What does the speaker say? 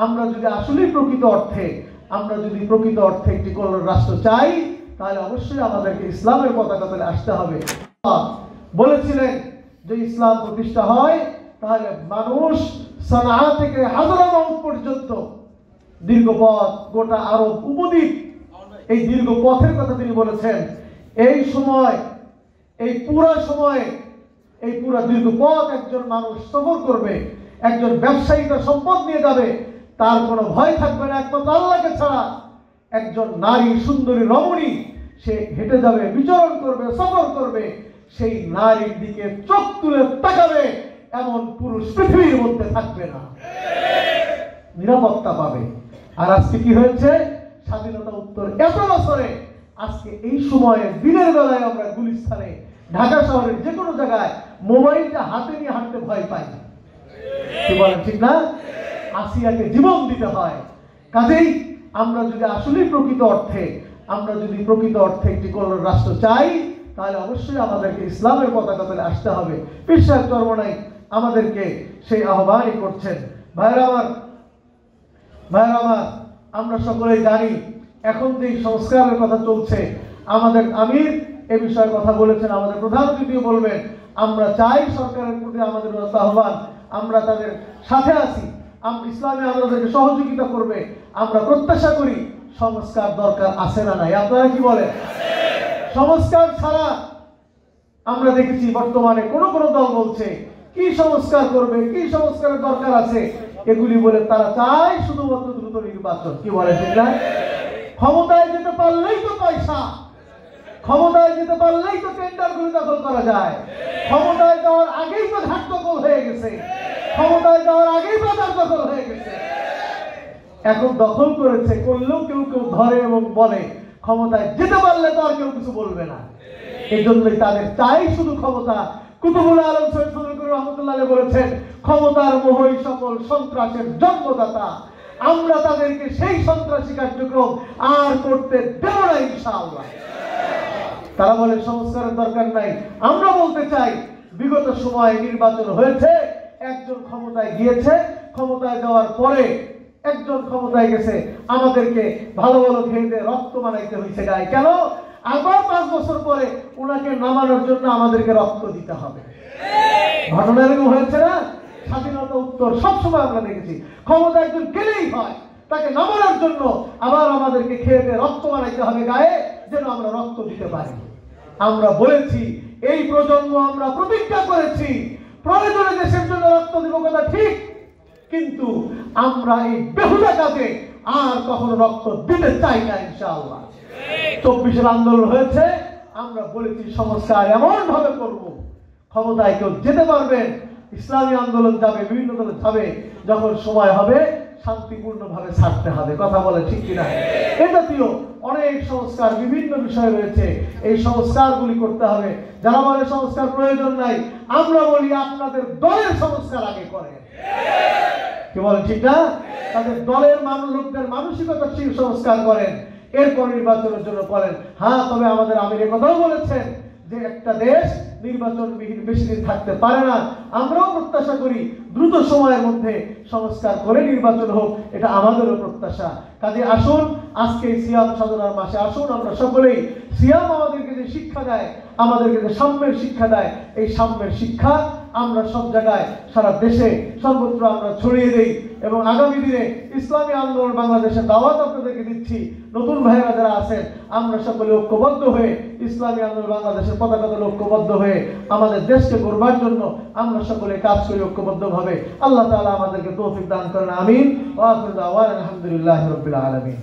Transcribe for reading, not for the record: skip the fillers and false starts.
আমরা যদি আসলেই প্রকৃত অর্থে একটি কল্যাণ রাষ্ট্র চাই, তাহলে অবশ্যই আমাদেরকে ইসলামের পতাকা তলে আসতে হবে। বলেছিলেন যে ইসলাম প্রতিষ্ঠা হয় তাহলে মানুষ সানা থেকে হাজরামাউত পর্যন্ত দীর্ঘ পথ, গোটা আরব উপদ্বীপ, এই দীর্ঘ পথের কথা তিনি বলেছেন। এই পুরা দীর্ঘ পথ একজন মানুষ সফর করবে, একজন ব্যবসায়ী তার সম্পদ নিয়ে যাবে, তার কোনো ভয় থাকবে না একমাত্র আল্লাহকে ছাড়া। একজন নারী সুন্দরী রমণী সে হেঁটে যাবে, বিচরণ করবে, সফর করবে, সেই নারীর দিকে চোখ তুলে তাকাবে এমন পুরুষ পৃথিবীর মধ্যে থাকবে না, নিরাপত্তা পাবে। আর আজকে কি হয়েছে? স্বাধীনতা উত্তর এত বছরে আজকে এই সময়ে দিনের বেলায় আমরা গুলিস্তানে, ঢাকা শহরের যে কোনো জায়গায় মোবাইলটা হাতে নিয়ে হাঁটতে ভয় পাই। কি বলেন, ঠিক না? আসিয়াকে জীবন দিতে হয়। কাজেই আমরা যদি আসলেই প্রকৃত অর্থে একটি কল্যাণ রাষ্ট্র চাই, তাহলে অবশ্যই আমাদেরকে ইসলামের পতাকা তলে আসতে হবে। পীর সাহেব চরমনাই আমাদেরকে সেই আহ্বানই করছেন। ভাইরা আমার, আমরা সকলেই জানি এখন যে সংস্কারের কথা চলছে, আমাদের আমির এ বিষয়ে কথা বলেছেন, আমাদের প্রধান অতিথিও বলবেন। আমরা চাই সরকারের প্রতি আমাদের আহ্বান, আমরা তাদের সাথে আছি, ইসলামে আমাদেরকে সহযোগিতা করবে। আমরা প্রত্যাশা করি সংস্কার দরকার আছে না নাই? আপনারা কি বলেন? সংস্কার ছাড়া আমরা দেখেছি বর্তমানে কোন দল বলছে কি সংস্কার করবে, কি সংস্কারের দরকার আছে, এগুলি বলে তারা চায় শুধুমাত্র দ্রুত নির্বাচন। কি বলে, ঠিক না? ক্ষমতায় যেতে পারলেই তো পয়সা, ক্ষমতায় যেতে পারলেই তো টেন্ডারগুলি দখল করা যায়, ক্ষমতায় যাওয়ার আগেই তো ঘাট দখল হয়ে গেছে, ক্ষমতায় যাওয়ার আগেই বাজার দখল হয়ে গেছে। এখন দখল করেছে, করলেও কেউ ধরে এবং বলে, ক্ষমতায় যেতে পারলে তো আর কেউ কিছু বলবে না। এই জন্যই তাদের চাই শুধু ক্ষমতা। কুতুবুল আলম সৈয়দ ফজলুল রহমতুল্লাহ বলেছেন, ক্ষমতার মোহই সকল সন্ত্রাসের জন্মদাতা। আমরা তাদেরকে সেই সন্ত্রাসী কার্যক্রম আর করতে দেব না ইনশাআল্লাহ। তারা বলে সংস্কারের দরকার নাই। আমরা বলতে চাই, বিগত সময়ে নির্বাচন হয়েছে, একজন ক্ষমতায় গিয়েছে, ক্ষমতায় যাওয়ার পরে একজন ক্ষমতায় গেছে, আমাদেরকে ভালো ভালো খেয়ে রক্ত বানাইতে হয়েছে গায়ে। কেন? আবার 5 বছর পরে ওনাকে নামানোর জন্য আমাদেরকে রক্ত দিতে হবে। ঘটনা এরকম হয়েছে না? স্বাধীনতা উত্তর সবসময় আমরা দেখেছি, ক্ষমতা একজন গেলেই হয়, তাকে নামানোর জন্য আবার আমাদেরকে খেয়ে রক্ত বানাইতে হবে গায়ে, যেন আমরা রক্ত দিতে পারি। আমরা বলেছি, এই প্রজন্ম আমরা প্রতিজ্ঞা করেছি, প্রয়োজনে দেশের জন্য রক্ত দিব, কথা ঠিক, কিন্তু আমরা এই বেহুদা কাজে আর কখনো রক্ত দিতে চাই না ইনশাআল্লাহ। 24-এর আন্দোলন হয়েছে, আমরা বলেছি সংস্কার এমন ভাবে করব, ক্ষমতায় কেউ যেতে পারবেন, ইসলামী আন্দোলন যাবে, বিভিন্ন দলে যাবে, যখন সময় হবে শান্তিপূর্ণ ভাবে ছাড়তে হবে। কথা বলে ঠিক কিনা? এ জাতীয় অনেক সংস্কার বিভিন্ন বিষয় রয়েছে, এই সংস্কারগুলি করতে হবে। যারা বলে সংস্কার প্রয়োজন নাই, আমরা বলি আপনাদের দলের সংস্কার আগে করেন। কি বলেন, ঠিক না? তাদের দলের লোকদের মানসিকতা সংস্কার করেন, এরপর নির্বাচনের জন্য করেন। হ্যাঁ, তবে আমাদের আমির কথাও বলেছেন যে একটা দেশ নির্বাচনবিহীন বেশি দিন থাকতে পারে না। আমরাও প্রত্যাশা করি দ্রুত সময়ের মধ্যে সংস্কার করে নির্বাচন হোক, এটা আমাদেরও প্রত্যাশা। কাজে আসুন, আজকে সিয়াম সাধনার মাসে আসুন আমরা সকলেই, সিয়াম আমাদেরকে যে শিক্ষা দেয়, আমাদেরকে যে সাম্যের শিক্ষা দেয়, এই সাম্যের শিক্ষা আমরা সব জায়গায়, সারা দেশে সর্বত্র আমরা ছড়িয়ে দেই। এবং আগামী দিনে ইসলামী আন্দোলন বাংলাদেশের দাওয়াত আপনাদেরকে দিচ্ছি। নতুন ভাইরা যারা আছেন, আমরা সকলে ঐক্যবদ্ধ হয়ে ইসলামী আন্দোলন বাংলাদেশের পতাকা তলে ঐক্যবদ্ধ হয়ে আমাদের দেশকে গড়বার জন্য আমরা সকলে কাজ করি ঐক্যবদ্ধভাবে। আল্লাহ তাআলা আমাদেরকে তৌফিক দান করেন, আমিন। ওয়া আখিরু দাওয়ানা আলহামদুলিল্লাহি রাব্বিল আলামিন।